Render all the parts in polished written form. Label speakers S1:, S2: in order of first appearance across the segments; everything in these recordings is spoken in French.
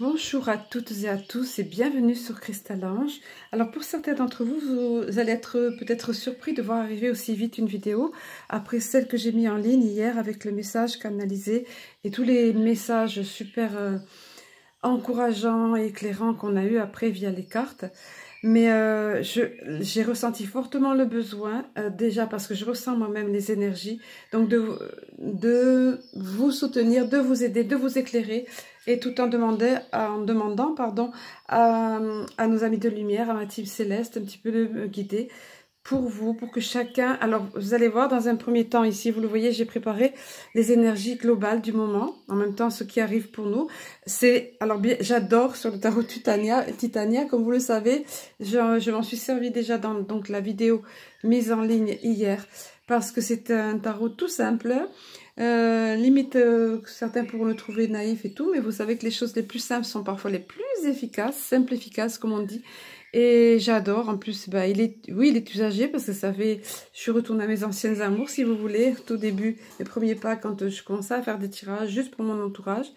S1: Bonjour à toutes et à tous et bienvenue sur Crystalange. Alors pour certains d'entre vous, vous allez être peut-être surpris de voir arriver aussi vite une vidéo après celle que j'ai mis en ligne hier avec le message canalisé et tous les messages super encourageants et éclairants qu'on a eu après via les cartes. Mais j'ai ressenti fortement le besoin, déjà parce que je ressens moi-même les énergies, donc de vous soutenir, de vous aider, de vous éclairer, et tout en demandant pardon, à nos amis de lumière, à ma team céleste, un petit peu de me guider pour vous, pour que chacun... Alors, vous allez voir, dans un premier temps, ici, vous le voyez, j'ai préparé les énergies globales du moment, en même temps, ce qui arrive pour nous. C'est... Alors, bien, j'adore sur le tarot Titania, comme vous le savez, je m'en suis servi déjà dans donc, la vidéo mise en ligne hier, parce que c'est un tarot tout simple, limite, certains pourront le trouver naïf et tout, mais vous savez que les choses les plus simples sont parfois les plus efficaces, simples, efficaces, comme on dit. Et j'adore, en plus, bah, il est usagé parce que ça fait, je suis retournée à mes anciennes amours, si vous voulez, tout début, mes premiers pas, quand je commençais à faire des tirages, juste pour mon entourage.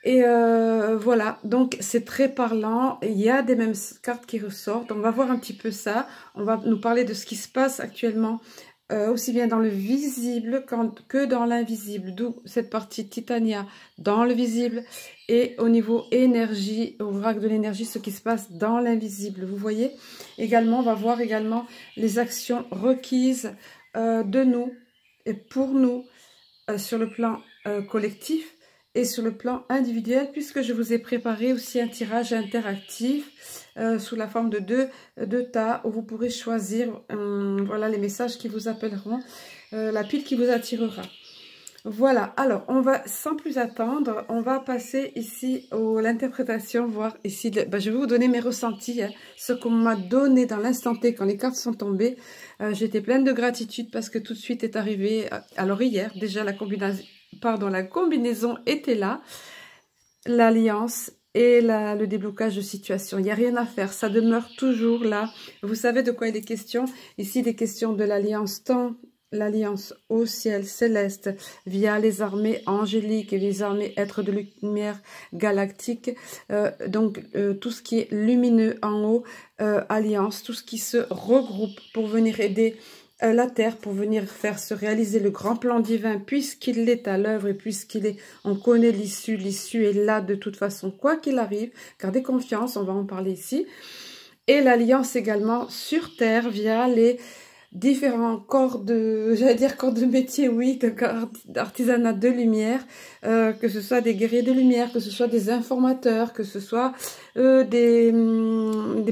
S1: Et voilà, donc c'est très parlant, il y a des mêmes cartes qui ressortent, on va voir un petit peu ça, on va nous parler de ce qui se passe actuellement, aussi bien dans le visible que dans l'invisible, d'où cette partie Titania dans le visible, et au niveau énergie, au vrac de l'énergie, ce qui se passe dans l'invisible, vous voyez. Également, on va voir également les actions requises de nous et pour nous sur le plan collectif et sur le plan individuel, puisque je vous ai préparé aussi un tirage interactif sous la forme de deux tas où vous pourrez choisir voilà, les messages qui vous appelleront, la pile qui vous attirera. Voilà, alors on va sans plus attendre, on va passer ici à l'interprétation, voir ici, je vais vous donner mes ressentis, hein, ce qu'on m'a donné dans l'instant T quand les cartes sont tombées. J'étais pleine de gratitude parce que tout de suite est arrivé, alors hier déjà la combinaison était là, l'alliance et le déblocage de situation. Il n'y a rien à faire, ça demeure toujours là. Vous savez de quoi il est question? Ici, il est question de l'alliance, tant l'alliance au ciel céleste via les armées angéliques et les armées êtres de lumière galactique. Donc, tout ce qui est lumineux en haut, alliance, tout ce qui se regroupe pour venir aider la terre, pour venir faire se réaliser le grand plan divin, puisqu'il est à l'œuvre et puisqu'il est, on connaît l'issue est là de toute façon, quoi qu'il arrive. Gardez confiance, on va en parler ici. Et l'alliance également sur terre via les différents corps corps de métier, oui, d'artisanat de lumière, que ce soit des guerriers de lumière, que ce soit des informateurs, que ce soit des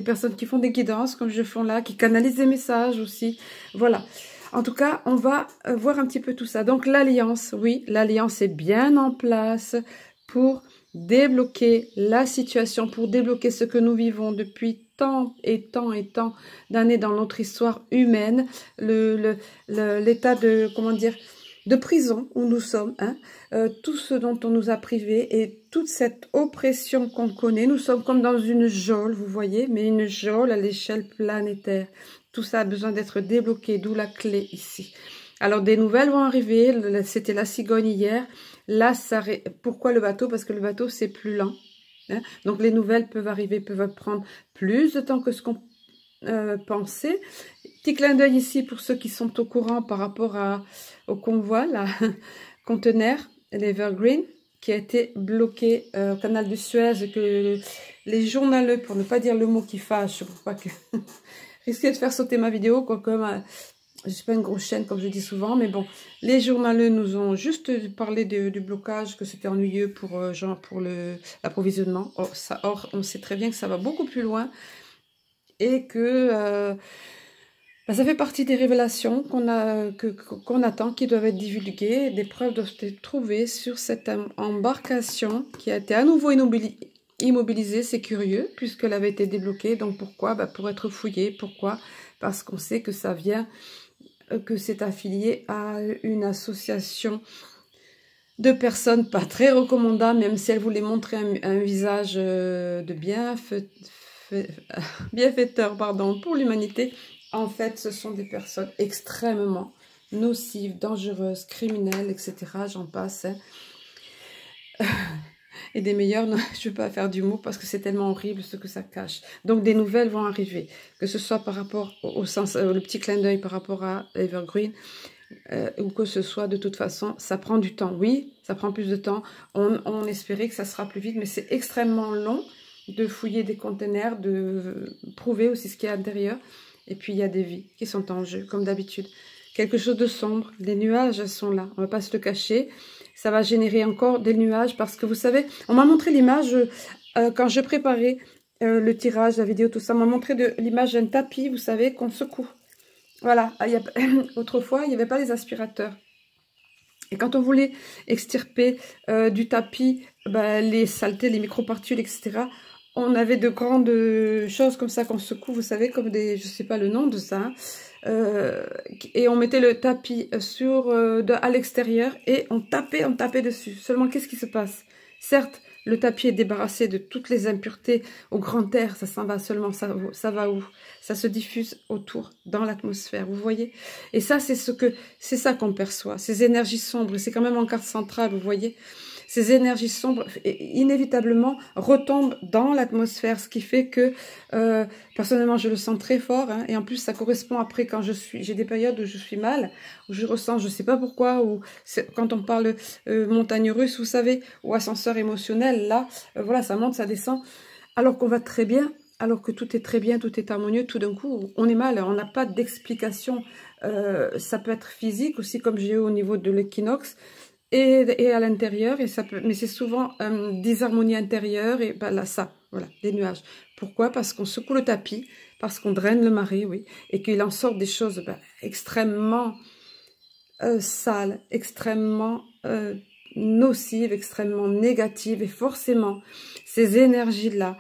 S1: personnes qui font des guidances, comme je fais là, qui canalisent des messages aussi, voilà. En tout cas, on va voir un petit peu tout ça. Donc l'alliance, oui, l'alliance est bien en place pour débloquer la situation, pour débloquer ce que nous vivons depuis tant et tant et tant d'années dans notre histoire humaine, l'état de, comment dire, de prison où nous sommes, hein, tout ce dont on nous a privés et toute cette oppression qu'on connaît. Nous sommes comme dans une geôle, vous voyez, mais une geôle à l'échelle planétaire. Tout ça a besoin d'être débloqué, d'où la clé ici. Alors, des nouvelles vont arriver, c'était la cigogne hier. Là, pourquoi le bateau? Parce que le bateau, c'est plus lent. Hein? Donc, les nouvelles peuvent arriver, peuvent prendre plus de temps que ce qu'on pensait. Petit clin d'œil ici pour ceux qui sont au courant par rapport au convoi, la conteneur, l'Evergreen, qui a été bloqué au canal du Suez, que les journaleux, pour ne pas dire le mot qui fâche, pour pas que risquer de faire sauter ma vidéo, quoi, comme je ne suis pas une grosse chaîne, comme je dis souvent, mais bon, les journaleux nous ont juste parlé du blocage, que c'était ennuyeux pour l'approvisionnement. Or, on sait très bien que ça va beaucoup plus loin et que ça fait partie des révélations qu'on attend, qui doivent être divulguées. Des preuves doivent être trouvées sur cette embarcation qui a été à nouveau immobilisée. C'est curieux, puisqu'elle avait été débloquée. Donc pourquoi? Pour être fouillée. Pourquoi? Parce qu'on sait que ça vient, que c'est affilié à une association de personnes pas très recommandables, même si elle voulait montrer un visage de bienfaiteur, pardon, pour l'humanité. En fait, ce sont des personnes extrêmement nocives, dangereuses, criminelles, etc. J'en passe. Hein. et des meilleurs. Non, je ne veux pas faire d'humour parce que c'est tellement horrible ce que ça cache. Donc des nouvelles vont arriver, que ce soit par rapport au sens, le petit clin d'œil par rapport à Evergreen, ou que ce soit de toute façon, ça prend du temps. Oui, ça prend plus de temps. On espérait que ça sera plus vite, mais c'est extrêmement long de fouiller des containers, de prouver aussi ce qu'il y a à l'intérieur. Et puis il y a des vies qui sont en jeu, comme d'habitude. Quelque chose de sombre, les nuages sont là, on ne va pas se le cacher. Ça va générer encore des nuages parce que vous savez, on m'a montré l'image quand je préparais le tirage, la vidéo, tout ça. On m'a montré l'image d'un tapis, vous savez, qu'on secoue. Voilà, autrefois, il n'y avait pas les aspirateurs. Et quand on voulait extirper du tapis les saletés, les microparticules, etc., on avait de grandes choses comme ça qu'on secoue, vous savez, comme des, je ne sais pas le nom de ça, et on mettait le tapis à l'extérieur et on tapait dessus. Seulement, qu'est-ce qui se passe? Certes, le tapis est débarrassé de toutes les impuretés au grand air, ça s'en va seulement, ça va où? Ça se diffuse autour, dans l'atmosphère, vous voyez? Et ça, c'est ça qu'on perçoit, ces énergies sombres, c'est quand même en carte centrale, vous voyez? Ces énergies sombres, inévitablement, retombent dans l'atmosphère, ce qui fait que, personnellement, je le sens très fort, hein, et en plus, ça correspond après quand j'ai des périodes où je suis mal, où je ressens, je ne sais pas pourquoi, ou quand on parle montagne russe, vous savez, ou ascenseur émotionnel, là, voilà, ça monte, ça descend, alors qu'on va très bien, alors que tout est très bien, tout est harmonieux, tout d'un coup, on est mal, on n'a pas d'explication, ça peut être physique aussi, comme j'ai eu au niveau de l'équinoxe, et à l'intérieur, mais c'est souvent des harmonies intérieures, et là, voilà, des nuages. Pourquoi? Parce qu'on secoue le tapis, parce qu'on draine le marais, oui, et qu'il en sort des choses extrêmement sales, extrêmement nocives, extrêmement négatives, et forcément, ces énergies-là,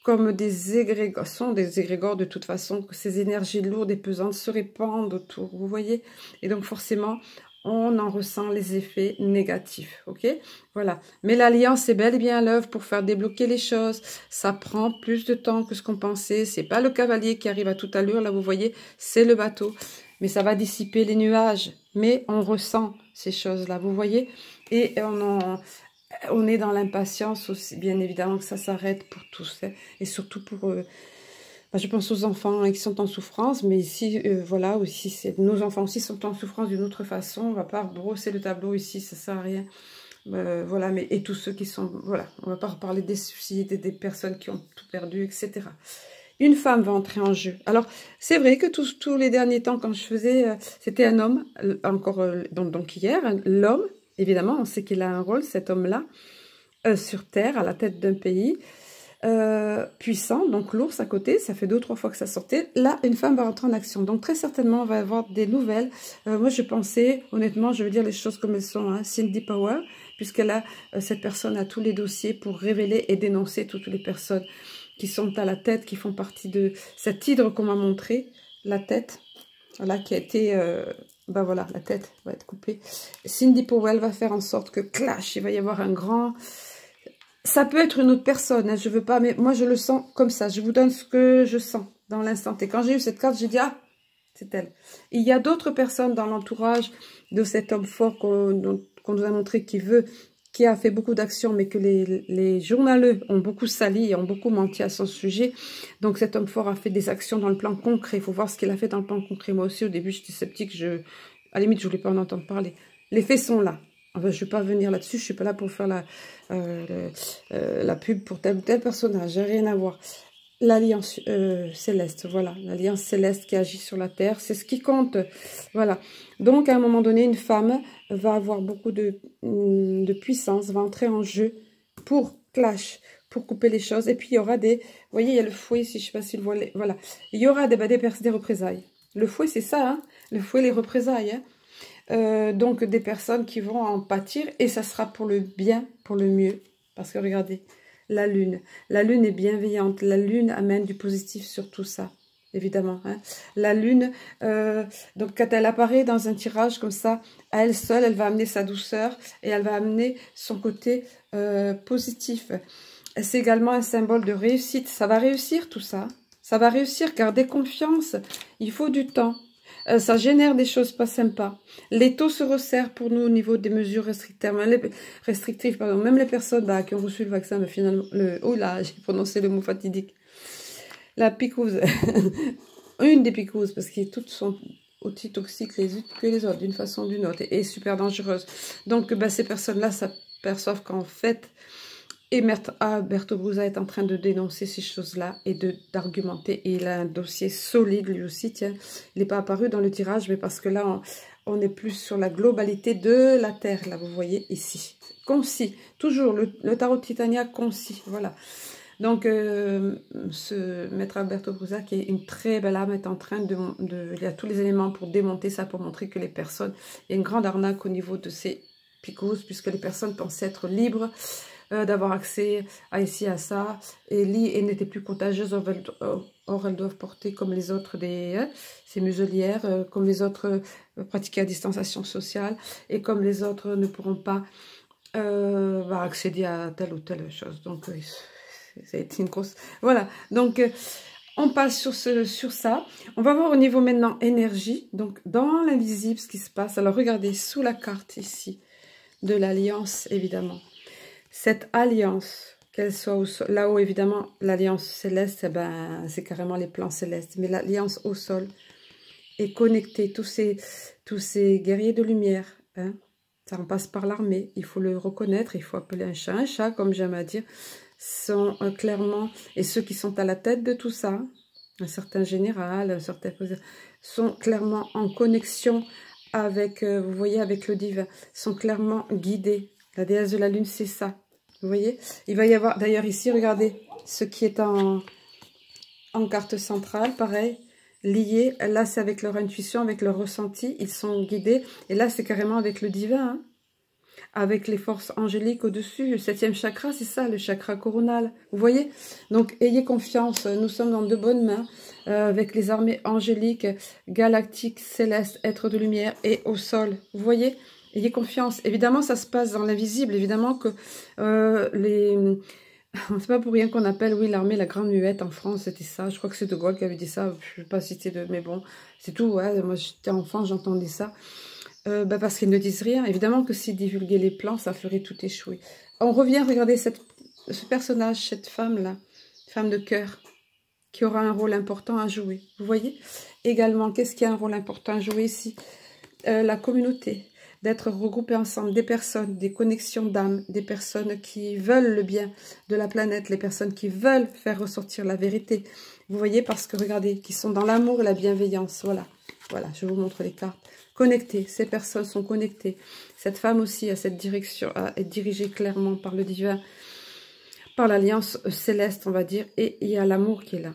S1: comme des égrégores, sont des égrégores de toute façon, que ces énergies lourdes et pesantes se répandent autour, vous voyez? Et donc forcément, on en ressent les effets négatifs, ok? Voilà. Mais l'alliance est bel et bien à l'œuvre pour faire débloquer les choses. Ça prend plus de temps que ce qu'on pensait. C'est pas le cavalier qui arrive à toute allure, là, vous voyez, c'est le bateau. Mais ça va dissiper les nuages. Mais on ressent ces choses-là, vous voyez? Et on est dans l'impatience aussi, bien évidemment, que ça s'arrête pour tous. Hein, et surtout pour... je pense aux enfants qui sont en souffrance, mais ici, voilà, aussi, nos enfants aussi sont en souffrance d'une autre façon. On ne va pas brosser le tableau ici, ça ne sert à rien. Voilà, et tous ceux qui sont... Voilà, on ne va pas reparler des suicides et des personnes qui ont tout perdu, etc. Une femme va entrer en jeu. Alors, c'est vrai que tous les derniers temps, quand je faisais... c'était un homme, encore donc hier, l'homme, évidemment, on sait qu'il a un rôle, cet homme-là, sur Terre, à la tête d'un pays... puissant, donc l'ours à côté, ça fait 2 ou 3 fois que ça sortait. Là, une femme va rentrer en action. Donc très certainement, on va avoir des nouvelles. Moi, je pensais, honnêtement, je veux dire les choses comme elles sont, hein, Cindy Power, puisqu'elle a, cette personne a tous les dossiers pour révéler et dénoncer toutes les personnes qui sont à la tête, qui font partie de cette hydre qu'on m'a montré, la tête, voilà, qui a été... voilà, la tête va être coupée. Cindy Powell va faire en sorte que, clash, il va y avoir un grand... Ça peut être une autre personne, hein, je veux pas, mais moi je le sens comme ça. Je vous donne ce que je sens dans l'instant. Et quand j'ai eu cette carte, j'ai dit, ah, c'est elle. Il y a d'autres personnes dans l'entourage de cet homme fort qu'on nous a montré qui a fait beaucoup d'actions, mais que les journaleux ont beaucoup sali et ont beaucoup menti à son sujet. Donc cet homme fort a fait des actions dans le plan concret. Il faut voir ce qu'il a fait dans le plan concret. Moi aussi, au début, j'étais sceptique. À la limite, je voulais pas en entendre parler. Les faits sont là. Enfin, je ne vais pas venir là-dessus, je ne suis pas là pour faire la pub pour tel ou tel personnage, j'ai rien à voir. L'alliance céleste, voilà, l'alliance céleste qui agit sur la terre, c'est ce qui compte, voilà. Donc, à un moment donné, une femme va avoir beaucoup de puissance, va entrer en jeu pour clash, pour couper les choses. Et puis, il y aura des, vous voyez, il y a le fouet ici, je ne sais pas si vous voyez, voilà. Il y aura des représailles. Le fouet, c'est ça, hein, le fouet, les représailles, hein. Donc des personnes qui vont en pâtir et ça sera pour le bien, pour le mieux. Parce que regardez, la lune est bienveillante, la lune amène du positif sur tout ça, évidemment. Hein. La lune, donc quand elle apparaît dans un tirage comme ça, à elle seule, elle va amener sa douceur et elle va amener son côté positif. C'est également un symbole de réussite, ça va réussir tout ça. Ça va réussir, gardez confiance, il faut du temps. ça génère des choses pas sympas. Les taux se resserrent pour nous au niveau des mesures restrictives. Pardon. Même les personnes qui ont reçu le vaccin, mais finalement, oh là, j'ai prononcé le mot fatidique. La picouse, une des picouses, parce que toutes sont aussi toxiques les unes que les autres, d'une façon ou d'une autre, et super dangereuses. Donc, ces personnes-là s'aperçoivent qu'en fait, et Alberto Brusa est en train de dénoncer ces choses-là et d'argumenter. Et il a un dossier solide, lui aussi, tiens. Il n'est pas apparu dans le tirage, mais parce que là, on est plus sur la globalité de la Terre, là, vous voyez, ici. Concis, toujours, le tarot de Titania concis, voilà. Donc, ce maître Alberto Brusa, qui est une très belle âme, est en train il y a tous les éléments pour démonter ça, pour montrer que les personnes, il y a une grande arnaque au niveau de ces picos, puisque les personnes pensaient être libres, d'avoir accès à ici, à ça, et n'étaient plus contagieuses, or elles doivent porter comme les autres ces muselières, comme les autres pratiquer la distanciation sociale, et comme les autres ne pourront pas accéder à telle ou telle chose. Donc, ça a été une grosse... Voilà, donc on passe sur ça. On va voir au niveau maintenant énergie, donc dans l'invisible ce qui se passe. Alors regardez, sous la carte ici, de l'alliance évidemment. Cette alliance, qu'elle soit là-haut, évidemment, l'alliance céleste, c'est carrément les plans célestes. Mais l'alliance au sol est connectée. Tous ces guerriers de lumière, hein, ça en passe par l'armée. Il faut le reconnaître, il faut appeler un chat, comme j'aime à dire, sont clairement, et ceux qui sont à la tête de tout ça, un certain général, un certain sont clairement en connexion avec, vous voyez, avec le divin, sont clairement guidés. La déesse de la lune, c'est ça. Vous voyez? Il va y avoir, d'ailleurs ici, regardez, ce qui est en carte centrale, pareil, lié. Là, c'est avec leur intuition, avec leur ressenti. Ils sont guidés. Et là, c'est carrément avec le divin, hein, avec les forces angéliques au-dessus. Le 7e chakra, c'est ça, le chakra coronal. Vous voyez? Donc, ayez confiance. Nous sommes dans de bonnes mains avec les armées angéliques, galactiques, célestes, êtres de lumière et au sol. Vous voyez? Ayez confiance. Évidemment, ça se passe dans l'invisible. Évidemment que c'est pas pour rien qu'on appelle, oui, l'armée la grande muette en France, c'était ça. Je crois que c'est De Gaulle qui avait dit ça. Je ne vais pas citer mais bon, c'est tout. Ouais. Moi, j'étais enfant, j'entendais ça. Parce qu'ils ne disent rien. Évidemment que s'ils divulguaient les plans, ça ferait tout échouer. On revient, regardez ce personnage, cette femme-là, femme de cœur, qui aura un rôle important à jouer. Vous voyez? Également, qu'est-ce qui a un rôle important à jouer ici? La communauté. D'être regroupés ensemble, des personnes, des connexions d'âme, des personnes qui veulent le bien de la planète, les personnes qui veulent faire ressortir la vérité. Vous voyez, parce que regardez, qui sont dans l'amour et la bienveillance. Voilà, voilà, je vous montre les cartes. Connectées, ces personnes sont connectées. Cette femme aussi a cette direction, est dirigée clairement par le divin, par l'alliance céleste, on va dire, et il y a l'amour qui est là.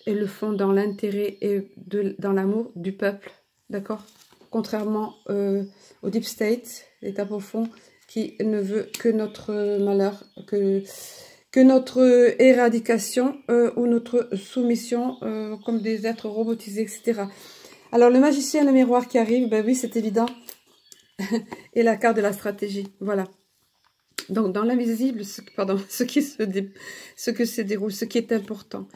S1: Elles le font dans l'intérêt et dans l'amour du peuple, d'accord? Contrairement au Deep State, l'état profond, qui ne veut que notre malheur, que notre éradication ou notre soumission comme des êtres robotisés, etc. Alors, le magicien, le miroir qui arrive, ben oui, c'est évident. Et la carte de la stratégie, voilà. Donc, dans l'invisible, ce qui se déroule, ce qui est important,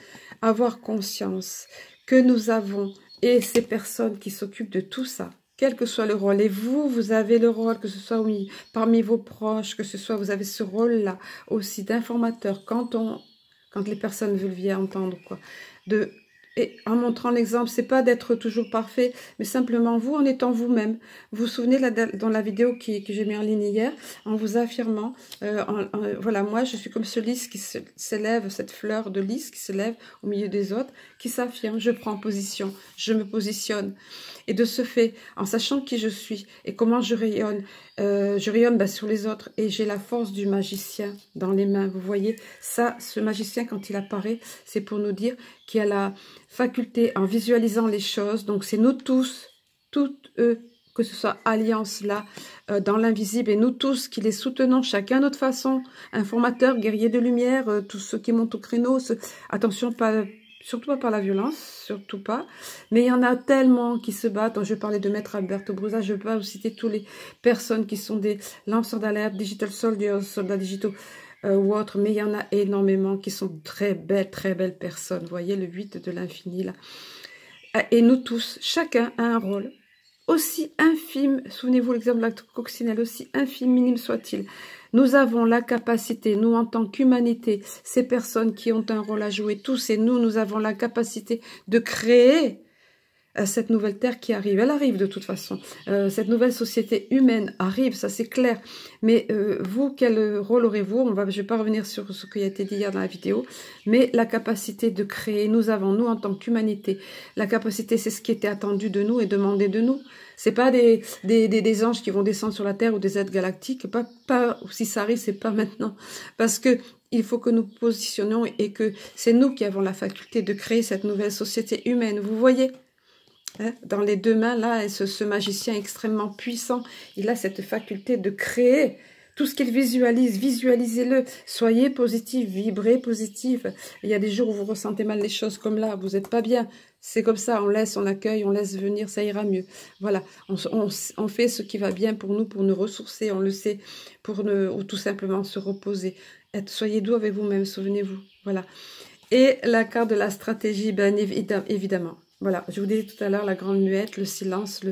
S1: avoir conscience que nous avons, et ces personnes qui s'occupent de tout ça, quel que soit le rôle, et vous avez le rôle, que ce soit oui, parmi vos proches, que ce soit, vous avez ce rôle-là aussi d'informateur, quand les personnes veulent bien entendre, quoi, et en montrant l'exemple, c'est pas d'être toujours parfait, mais simplement vous, en étant vous-même. Vous vous souvenez, dans la vidéo que j'ai mis en ligne hier, en vous affirmant, voilà, moi, je suis comme ce lys qui s'élève, cette fleur de lys qui s'élève au milieu des autres, qui s'affirme, je prends position, je me positionne. Et de ce fait, en sachant qui je suis et comment je rayonne sur les autres, et j'ai la force du magicien dans les mains. Vous voyez, ça, ce magicien, quand il apparaît, c'est pour nous dire qu'il a la faculté, en visualisant les choses, donc c'est nous tous, toutes eux, que ce soit alliance là, dans l'invisible, et nous tous qui les soutenons, chacun à notre façon, informateurs, guerriers de lumière, tous ceux qui montent au créneau, attention, surtout pas par la violence, surtout pas, mais il y en a tellement qui se battent. Je parlais de Maître Alberto Brusa, je peux vous citer toutes les personnes qui sont des lanceurs d'alerte, digital soldiers, soldats digitaux, ou autres, mais il y en a énormément qui sont très belles personnes. Vous voyez le 8 de l'infini là. Et nous tous, chacun a un rôle. Aussi infime, souvenez-vous l'exemple de la coccinelle, aussi infime, minime soit-il. Nous avons la capacité, nous en tant qu'humanité, ces personnes qui ont un rôle à jouer, tous et nous avons la capacité de créer cette nouvelle terre qui arrive. Elle arrive de toute façon. Cette nouvelle société humaine arrive, ça c'est clair. Mais vous, quel rôle aurez-vous? Je ne vais pas revenir sur ce qui a été dit hier dans la vidéo, mais la capacité de créer, nous avons, nous en tant qu'humanité, la capacité, c'est ce qui était attendu de nous et demandé de nous. C'est pas des anges qui vont descendre sur la terre ou des êtres galactiques, pas si ça arrive, c'est pas maintenant. Parce que il faut que nous positionnions et que c'est nous qui avons la faculté de créer cette nouvelle société humaine. Vous voyez? Dans les deux mains, là, ce magicien extrêmement puissant, il a cette faculté de créer tout ce qu'il visualise. Visualisez-le. Soyez positif, vibrez positif. Il y a des jours où vous ressentez mal les choses comme là, vous n'êtes pas bien. C'est comme ça, on laisse, on accueille, on laisse venir, ça ira mieux. Voilà, on fait ce qui va bien pour nous ressourcer, on le sait, ou tout simplement se reposer. Soyez doux avec vous-même, souvenez-vous. Voilà. Et la carte de la stratégie, bien évidemment. Voilà, je vous disais tout à l'heure, la grande muette, le silence,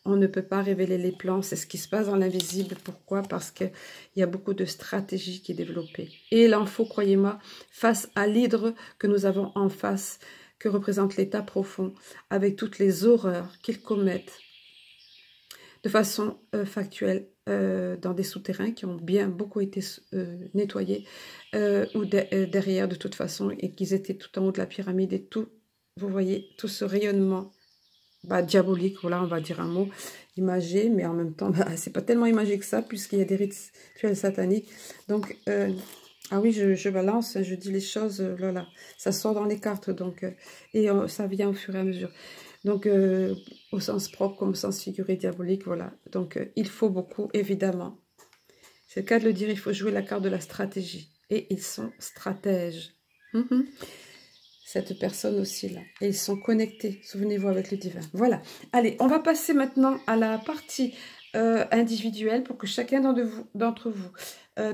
S1: on ne peut pas révéler les plans, c'est ce qui se passe dans l'invisible. Pourquoi? Parce qu'il y a beaucoup de stratégie qui est développée. Et il en faut, croyez-moi, face à l'hydre que nous avons en face, que représente l'état profond, avec toutes les horreurs qu'ils commettent de façon factuelle dans des souterrains qui ont beaucoup été nettoyés, ou derrière de toute façon, et qu'ils étaient tout en haut de la pyramide et tout. Vous voyez tout ce rayonnement diabolique, voilà, on va dire un mot imagé, mais en même temps, c'est pas tellement imagé que ça, puisqu'il y a des rituels sataniques. Donc, ah oui, je balance, je dis les choses, là, ça sort dans les cartes, donc, et ça vient au fur et à mesure. Donc, au sens propre comme au sens figuré diabolique, voilà. Donc, il faut beaucoup, évidemment. C'est le cas de le dire, il faut jouer la carte de la stratégie. Et ils sont stratèges. Cette personne aussi là. Et ils sont connectés, souvenez-vous, avec le divin. Voilà. Allez, on va passer maintenant à la partie individuelle pour que chacun d'entre vous,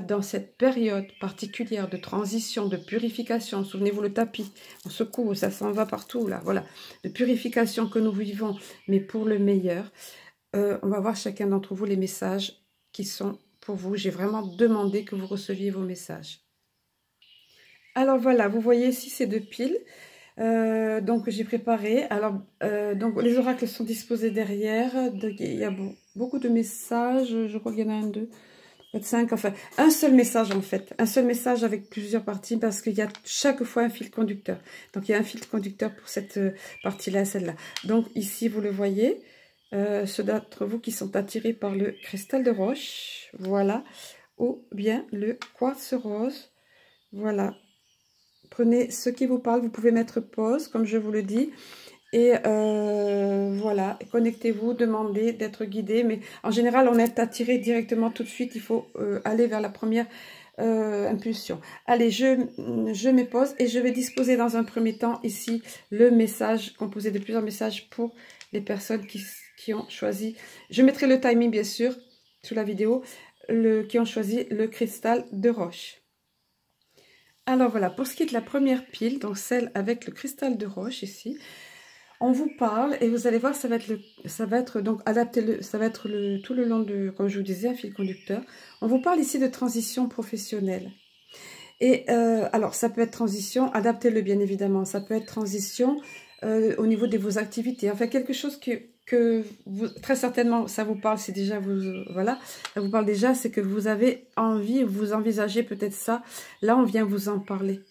S1: dans cette période particulière de transition, de purification, souvenez-vous le tapis, on secoue, ça s'en va partout là, voilà, de purification que nous vivons, mais pour le meilleur, on va voir chacun d'entre vous les messages qui sont pour vous. J'ai vraiment demandé que vous receviez vos messages. Alors voilà, vous voyez ici ces deux piles, donc j'ai préparé. Alors donc les oracles sont disposés derrière. Donc, il y a beaucoup de messages. Je crois qu'il y en a un, deux, peut-être cinq. Enfin, un seul message en fait, un seul message avec plusieurs parties parce qu'il y a chaque fois un fil conducteur. Donc il y a un fil conducteur pour cette partie-là, celle-là. Donc ici vous le voyez, ceux d'entre vous qui sont attirés par le cristal de roche, voilà, ou bien le quartz rose, voilà. Prenez ce qui vous parle, vous pouvez mettre pause, comme je vous le dis. Et voilà, connectez-vous, demandez d'être guidé. Mais en général, on est attiré directement tout de suite. Il faut aller vers la première impulsion. Allez, je mets pause et je vais disposer dans un premier temps ici le message, composé de plusieurs messages pour les personnes qui ont choisi. Je mettrai le timing, bien sûr, sous la vidéo, qui ont choisi le cristal de roche. Alors voilà, pour ce qui est de la première pile, donc celle avec le cristal de roche ici, on vous parle et vous allez voir, ça va être donc adapté, ça va être tout le long de, comme je vous disais, un fil conducteur. On vous parle ici de transition professionnelle. Et alors, ça peut être transition, adaptez-le bien évidemment, ça peut être transition au niveau de vos activités, enfin quelque chose que vous, très certainement, ça vous parle, c'est déjà, voilà, ça vous parle déjà, c'est que vous avez envie, vous envisagez peut-être ça, là on vient vous en parler.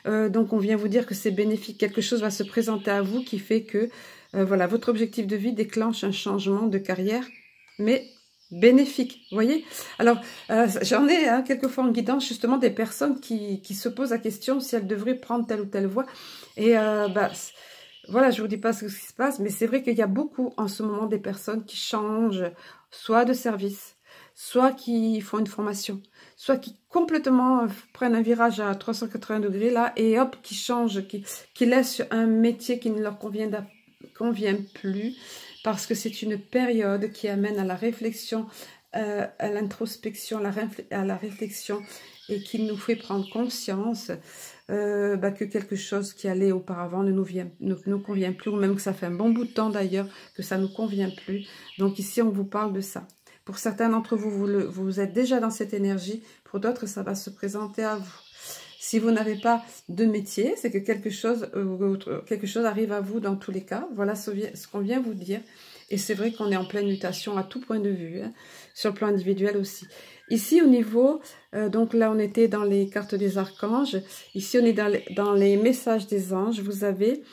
S1: Donc on vient vous dire que c'est bénéfique, quelque chose va se présenter à vous qui fait que, voilà, votre objectif de vie déclenche un changement de carrière, mais bénéfique, vous voyez. Alors, j'en ai quelquefois en guidance justement des personnes qui se posent la question si elles devraient prendre telle ou telle voie, et voilà, je ne vous dis pas ce qui se passe, mais c'est vrai qu'il y a beaucoup en ce moment des personnes qui changent soit de service, soit qui font une formation, soit qui complètement prennent un virage à 380 degrés là, et hop, qui changent, qui laissent un métier qui ne leur convient plus, parce que c'est une période qui amène à la réflexion, à l'introspection, à la réflexion, et qui nous fait prendre conscience que quelque chose qui allait auparavant ne nous convient plus, ou même que ça fait un bon bout de temps d'ailleurs que ça ne nous convient plus. Donc ici, on vous parle de ça. Pour certains d'entre vous, vous êtes déjà dans cette énergie. Pour d'autres, ça va se présenter à vous. Si vous n'avez pas de métier, c'est que quelque chose arrive à vous dans tous les cas. Voilà ce qu'on vient vous dire. Et c'est vrai qu'on est en pleine mutation à tout point de vue, hein, sur le plan individuel aussi. Ici, au niveau, donc là, on était dans les cartes des archanges. Ici, on est dans les messages des anges. Vous avez,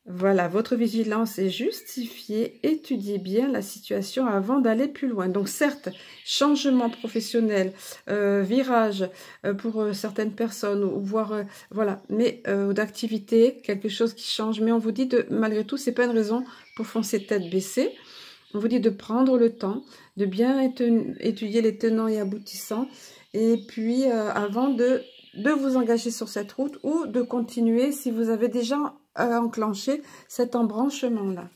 S1: voilà, votre vigilance est justifiée. Étudiez bien la situation avant d'aller plus loin. Donc, certes, changement professionnel, virage pour certaines personnes, ou voire, voilà, mais d'activité, quelque chose qui change. Mais on vous dit, malgré tout, c'est pas une raison pour foncer tête baissée. On vous dit de prendre le temps, de bien étudier les tenants et aboutissants, et puis avant de vous engager sur cette route, ou de continuer si vous avez déjà enclenché cet embranchement-là.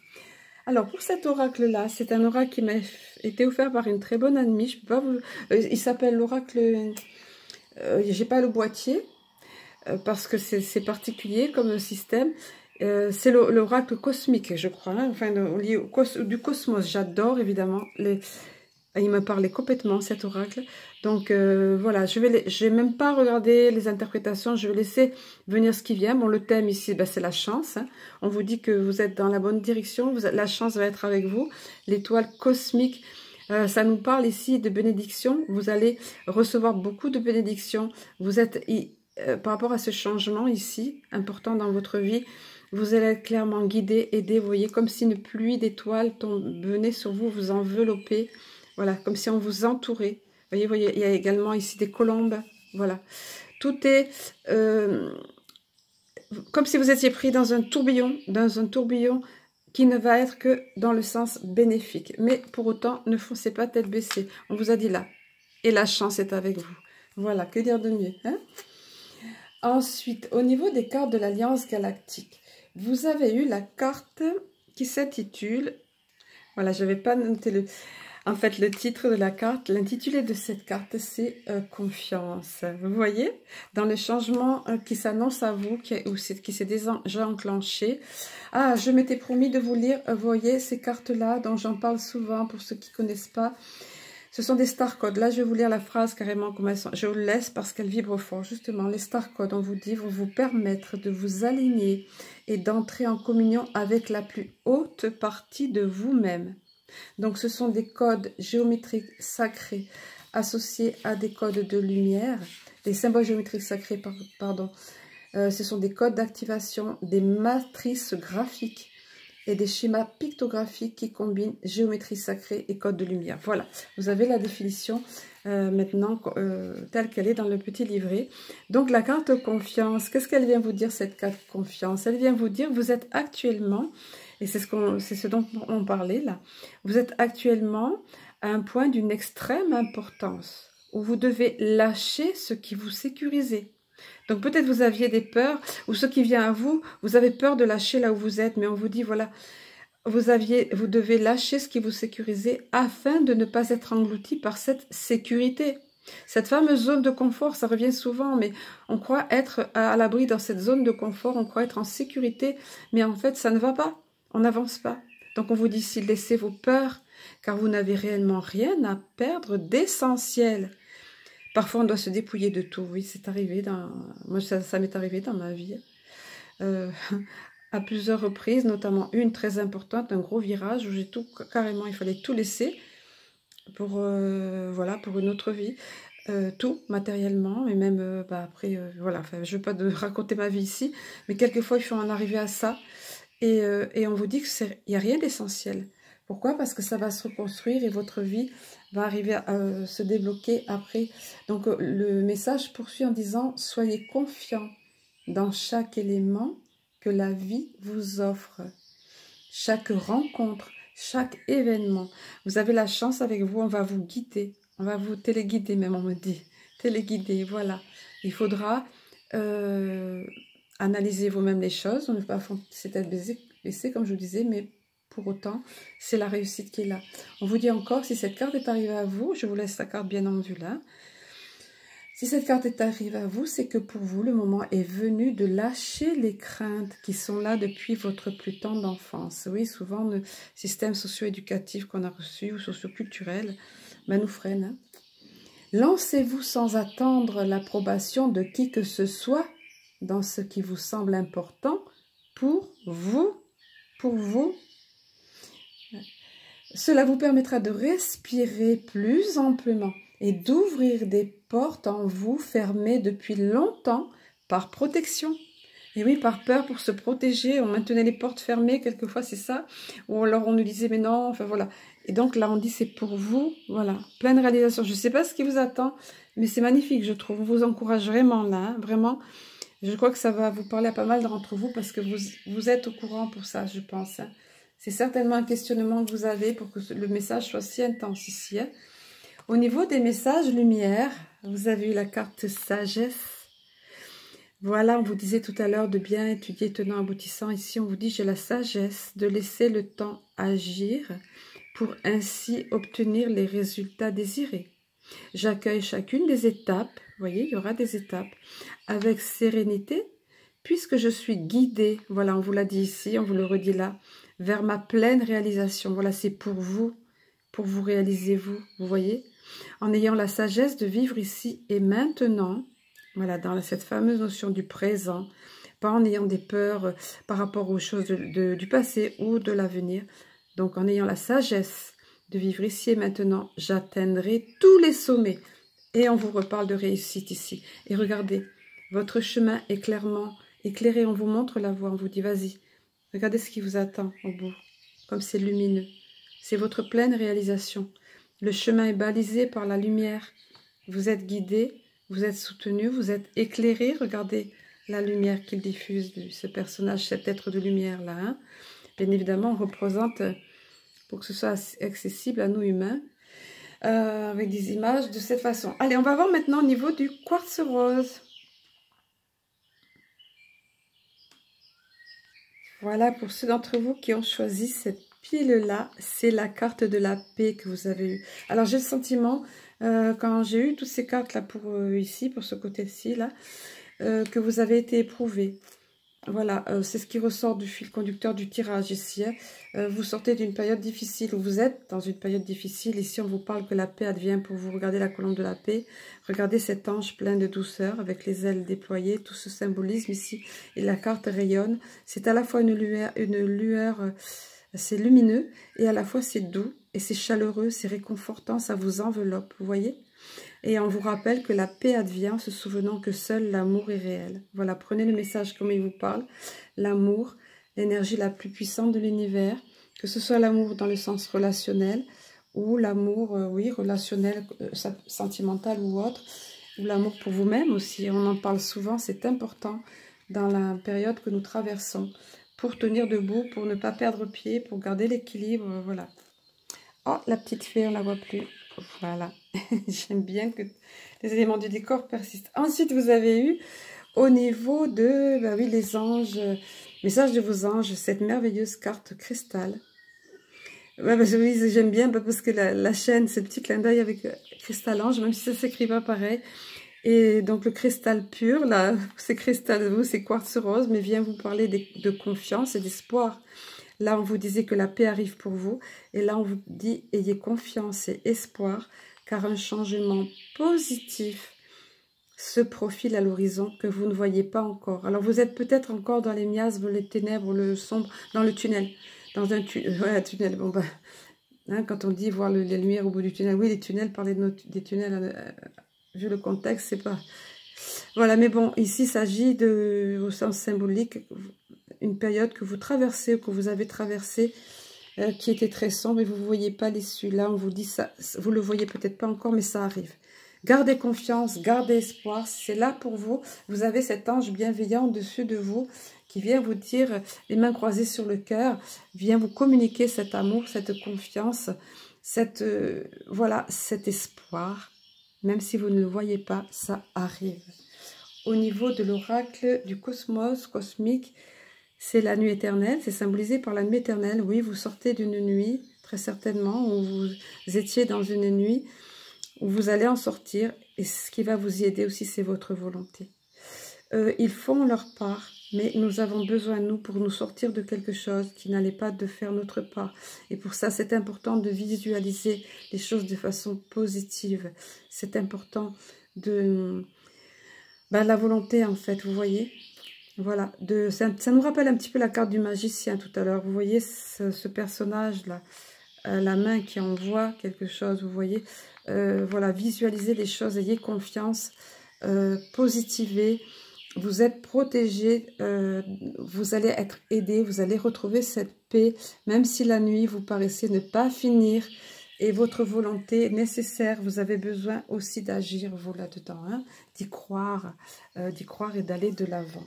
S1: Alors, pour cet oracle-là, c'est un oracle qui m'a été offert par une très bonne amie. Je peux pas vous... il s'appelle l'oracle... j'ai pas le boîtier, parce que c'est particulier comme système. C'est l'oracle cosmique, je crois, hein, enfin du cosmos. J'adore évidemment. Il me parlait complètement cet oracle. Donc voilà, je vais même pas regarder les interprétations. Je vais laisser venir ce qui vient. Bon, le thème ici, c'est la chance. Hein. On vous dit que vous êtes dans la bonne direction. La chance va être avec vous. L'étoile cosmique. Ça nous parle ici de bénédiction. Vous allez recevoir beaucoup de bénédictions. Vous êtes par rapport à ce changement ici important dans votre vie. Vous allez être clairement guidé, aidé, vous voyez, comme si une pluie d'étoiles venait sur vous, vous envelopper. Voilà, comme si on vous entourait. Vous voyez, il y a également ici des colombes. Voilà. Tout est comme si vous étiez pris dans un tourbillon qui ne va être que dans le sens bénéfique. Mais pour autant, ne foncez pas tête baissée. On vous a dit là. Et la chance est avec vous. Voilà, que dire de mieux, hein? Ensuite, au niveau des cartes de l'Alliance Galactique, vous avez eu la carte qui s'intitule, voilà, je n'avais pas noté en fait, le titre de la carte, l'intitulé de cette carte, c'est Confiance. Vous voyez, dans le changement qui s'annonce à vous, qui s'est déjà enclenché. Ah, je m'étais promis de vous lire, vous voyez, ces cartes-là, dont j'en parle souvent pour ceux qui ne connaissent pas. Ce sont des star codes. Là, je vais vous lire la phrase carrément comme elles sont. Je vous le laisse parce qu'elle vibre fort. Justement, les star codes, on vous dit, vont vous permettre de vous aligner et d'entrer en communion avec la plus haute partie de vous-même. Donc, ce sont des codes géométriques sacrés associés à des codes de lumière. Les symboles géométriques sacrés, pardon. Ce sont des codes d'activation, des matrices graphiques et des schémas pictographiques qui combinent géométrie sacrée et code de lumière. Voilà, vous avez la définition maintenant telle qu'elle est dans le petit livret. Donc la carte confiance, qu'est-ce qu'elle vient vous dire cette carte confiance? Elle vient vous dire, vous êtes actuellement, et c'est ce dont on parlait là, vous êtes actuellement à un point d'une extrême importance, où vous devez lâcher ce qui vous sécurisait. Donc peut-être vous aviez des peurs, ou ce qui vient à vous, vous avez peur de lâcher là où vous êtes, mais on vous dit voilà, vous devez lâcher ce qui vous sécurisait afin de ne pas être englouti par cette sécurité. Cette fameuse zone de confort, ça revient souvent, mais on croit être à l'abri dans cette zone de confort, on croit être en sécurité, mais en fait ça ne va pas, on n'avance pas. Donc on vous dit ici, laissez vos peurs, car vous n'avez réellement rien à perdre d'essentiel. Parfois, on doit se dépouiller de tout. Oui, c'est arrivé. Moi, ça m'est arrivé dans ma vie. À plusieurs reprises, notamment une très importante, un gros virage où j'ai tout, carrément, il fallait tout laisser pour, voilà, pour une autre vie. Tout, matériellement, et même, après, voilà, enfin, je ne veux pas raconter ma vie ici, mais quelquefois, il faut en arriver à ça. Et on vous dit qu'il n'y a rien d'essentiel. Pourquoi? Parce que ça va se reconstruire et votre vie va arriver à se débloquer après. Donc le message poursuit en disant « Soyez confiants dans chaque élément que la vie vous offre. Chaque rencontre, chaque événement. Vous avez la chance avec vous, on va vous guider. On va vous téléguider même, on me dit. Téléguider, voilà. Il faudra analyser vous-même les choses. On ne peut pas foncer tête baissée, comme je vous disais, mais pour autant, c'est la réussite qui est là. On vous dit encore, si cette carte est arrivée à vous, je vous laisse la carte bien en vue là. Si cette carte est arrivée à vous, c'est que pour vous, le moment est venu de lâcher les craintes qui sont là depuis votre plus tendre enfance. Oui, souvent, le système socio-éducatif qu'on a reçu ou socio-culturel nous freine. Hein. Lancez-vous sans attendre l'approbation de qui que ce soit dans ce qui vous semble important pour vous. Cela vous permettra de respirer plus amplement et d'ouvrir des portes en vous fermées depuis longtemps par protection. Et oui, par peur pour se protéger, on maintenait les portes fermées, quelquefois c'est ça. Ou alors on nous disait, mais non, enfin voilà. Et donc là, on dit, c'est pour vous, voilà, pleine réalisation. Je ne sais pas ce qui vous attend, mais c'est magnifique, je trouve. On vous encourage vraiment là, hein, vraiment. Je crois que ça va vous parler à pas mal d'entre vous parce que vous êtes au courant pour ça, je pense. Hein. C'est certainement un questionnement que vous avez pour que le message soit si intense ici. Hein. Au niveau des messages lumière, vous avez eu la carte sagesse. Voilà, on vous disait tout à l'heure de bien étudier tenant aboutissant. Ici, on vous dit, j'ai la sagesse de laisser le temps agir pour ainsi obtenir les résultats désirés. J'accueille chacune des étapes, vous voyez, il y aura des étapes, avec sérénité, puisque je suis guidée, voilà, on vous l'a dit ici, on vous le redit là, vers ma pleine réalisation. Voilà, c'est pour vous réaliser vous voyez, en ayant la sagesse de vivre ici et maintenant, voilà, dans cette fameuse notion du présent, pas en ayant des peurs par rapport aux choses du passé ou de l'avenir. Donc, en ayant la sagesse de vivre ici et maintenant, j'atteindrai tous les sommets. Et on vous reparle de réussite ici. Et regardez, votre chemin est clairement éclairé. On vous montre la voie, on vous dit, vas-y, regardez ce qui vous attend au bout. Comme c'est lumineux. C'est votre pleine réalisation. Le chemin est balisé par la lumière. Vous êtes guidé. Vous êtes soutenu, vous êtes éclairé. Regardez la lumière qu'il diffuse, ce personnage, cet être de lumière-là. Hein. Bien évidemment, on représente, pour que ce soit accessible à nous humains, avec des images de cette façon. Allez, on va voir maintenant au niveau du quartz rose. Voilà, pour ceux d'entre vous qui ont choisi cette pile-là, c'est la carte de la paix que vous avez eue. Alors, j'ai le sentiment... quand j'ai eu toutes ces cartes là pour ici, pour ce côté-ci là, que vous avez été éprouvé. Voilà, c'est ce qui ressort du fil conducteur du tirage ici. Hein. Vous sortez d'une période difficile, ou vous êtes dans une période difficile. Ici, on vous parle que la paix advient pour vous. Regardez la colombe de la paix. Regardez cet ange plein de douceur avec les ailes déployées. Tout ce symbolisme ici. Et la carte rayonne. C'est à la fois une lueur c'est lumineux et à la fois c'est doux et c'est chaleureux, c'est réconfortant, ça vous enveloppe, vous voyez? Et on vous rappelle que la paix advient en se souvenant que seul l'amour est réel. Voilà, prenez le message comme il vous parle. L'amour, l'énergie la plus puissante de l'univers, que ce soit l'amour dans le sens relationnel ou l'amour, oui, relationnel, sentimental ou autre, ou l'amour pour vous-même aussi. On en parle souvent, c'est important dans la période que nous traversons. Pour tenir debout, pour ne pas perdre pied, pour garder l'équilibre, voilà. Oh, la petite fée, on la voit plus. Voilà. J'aime bien que les éléments du décor persistent. Ensuite, vous avez eu, au niveau de, bah oui, les anges, message de vos anges, cette merveilleuse carte cristal. Ouais, bah, oui, j'aime bien parce que la chaîne, ce petit clin d'œil avec cristal ange, même si ça s'écrit pas pareil. Et donc le cristal pur, là, c'est cristal, vous, c'est quartz rose, mais vient vous parler de confiance et d'espoir. Là, on vous disait que la paix arrive pour vous. Et là, on vous dit, ayez confiance et espoir, car un changement positif se profile à l'horizon que vous ne voyez pas encore. Alors, vous êtes peut-être encore dans les miasmes, les ténèbres, le sombre, dans le tunnel. Dans un tunnel. Bon, bah, hein, quand on dit voir les lumières au bout du tunnel, oui, les tunnels, parler des tunnels... vu le contexte, c'est pas... Voilà, mais bon, ici, il s'agit de, au sens symbolique, une période que vous traversez, que vous avez traversée, qui était très sombre et vous ne voyez pas l'issue. Là, on vous dit ça, vous ne le voyez peut-être pas encore, mais ça arrive. Gardez confiance, gardez espoir, c'est là pour vous. Vous avez cet ange bienveillant au-dessus de vous qui vient vous dire, les mains croisées sur le cœur, vient vous communiquer cet amour, cette confiance, voilà, cet espoir. Même si vous ne le voyez pas, ça arrive. Au niveau de l'oracle du cosmos, cosmique, c'est la nuit éternelle, c'est symbolisé par la nuit éternelle. Oui, vous sortez d'une nuit, très certainement, où vous étiez dans une nuit, où vous allez en sortir. Et ce qui va vous y aider aussi, c'est votre volonté. Ils font leur part, mais nous avons besoin, nous, pour nous sortir de quelque chose qui n'allait pas, de faire notre part. Et pour ça, c'est important de visualiser les choses de façon positive. C'est important de... la volonté, en fait, vous voyez. Voilà, ça nous rappelle un petit peu la carte du magicien tout à l'heure. Vous voyez ce personnage-là, la main qui envoie quelque chose, vous voyez. Voilà, visualisez les choses, ayez confiance, positivez. Vous êtes protégé, vous allez être aidé, vous allez retrouver cette paix, même si la nuit vous paraissez ne pas finir, et votre volonté est nécessaire. Vous avez besoin aussi d'agir, vous, là-dedans, hein, d'y croire et d'aller de l'avant.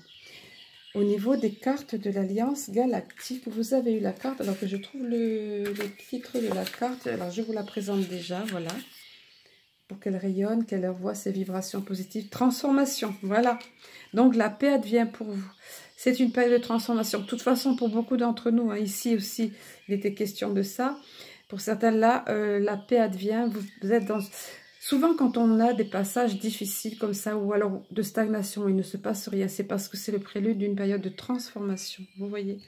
S1: Au niveau des cartes de l'Alliance Galactique, vous avez eu la carte, alors que je trouve le titre de la carte, alors je vous la présente déjà, voilà. Pour qu'elle rayonne, qu'elle envoie ses vibrations positives. Transformation, voilà. Donc, la paix advient pour vous. C'est une période de transformation. De toute façon, pour beaucoup d'entre nous, hein, ici aussi, il était question de ça. Pour certains, là, la paix advient. Vous êtes dans... Souvent, quand on a des passages difficiles comme ça, ou alors de stagnation, il ne se passe rien. C'est parce que c'est le prélude d'une période de transformation. Vous voyez?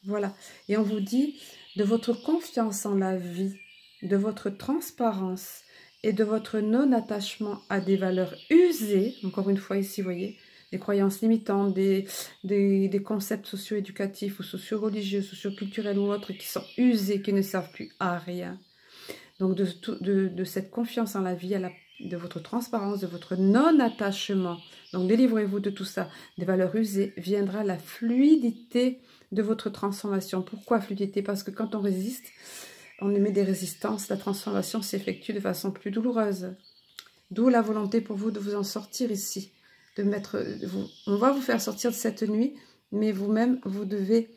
S1: Voilà. Et on vous dit de votre confiance en la vie, de votre transparence, et de votre non-attachement à des valeurs usées, encore une fois ici, vous voyez, des croyances limitantes, des concepts socio-éducatifs ou socio-religieux, socio-culturels ou autres qui sont usés, qui ne servent plus à rien. Donc de cette confiance en la vie, de votre transparence, de votre non-attachement, donc délivrez-vous de tout ça, des valeurs usées, viendra la fluidité de votre transformation. Pourquoi fluidité? Parce que quand on résiste, on émet des résistances, la transformation s'effectue de façon plus douloureuse. D'où la volonté pour vous de vous en sortir ici. On va vous faire sortir de cette nuit, mais vous-même, vous devez...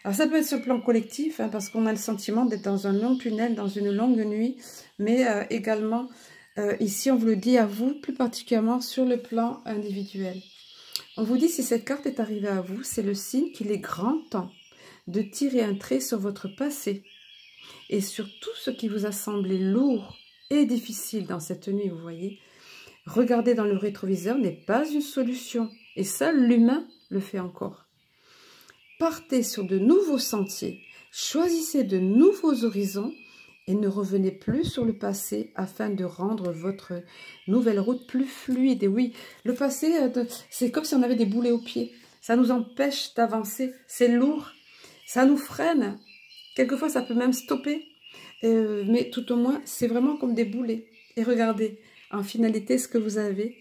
S1: Alors ça peut être sur le plan collectif, hein, parce qu'on a le sentiment d'être dans un long tunnel, dans une longue nuit, mais également, ici, on vous le dit à vous, plus particulièrement sur le plan individuel. On vous dit, si cette carte est arrivée à vous, c'est le signe qu'il est grand temps de tirer un trait sur votre passé, et sur tout ce qui vous a semblé lourd et difficile dans cette nuit, vous voyez. Regarder dans le rétroviseur n'est pas une solution. Et seul l'humain le fait encore. Partez sur de nouveaux sentiers. Choisissez de nouveaux horizons. Et ne revenez plus sur le passé afin de rendre votre nouvelle route plus fluide. Et oui, le passé, c'est comme si on avait des boulets aux pieds. Ça nous empêche d'avancer. C'est lourd. Ça nous freine. Quelquefois, ça peut même stopper, mais tout au moins, c'est vraiment comme des boulets. Et regardez, en finalité, ce que vous avez,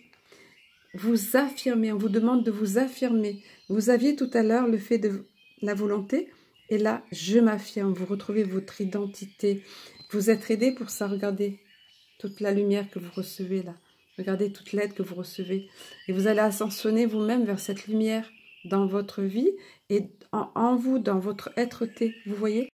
S1: vous affirmez, on vous demande de vous affirmer. Vous aviez tout à l'heure le fait de la volonté, et là, je m'affirme, vous retrouvez votre identité. Vous êtes aidé pour ça, regardez toute la lumière que vous recevez là. Regardez toute l'aide que vous recevez. Et vous allez ascensionner vous-même vers cette lumière dans votre vie et en vous, dans votre être-té. Vous voyez ?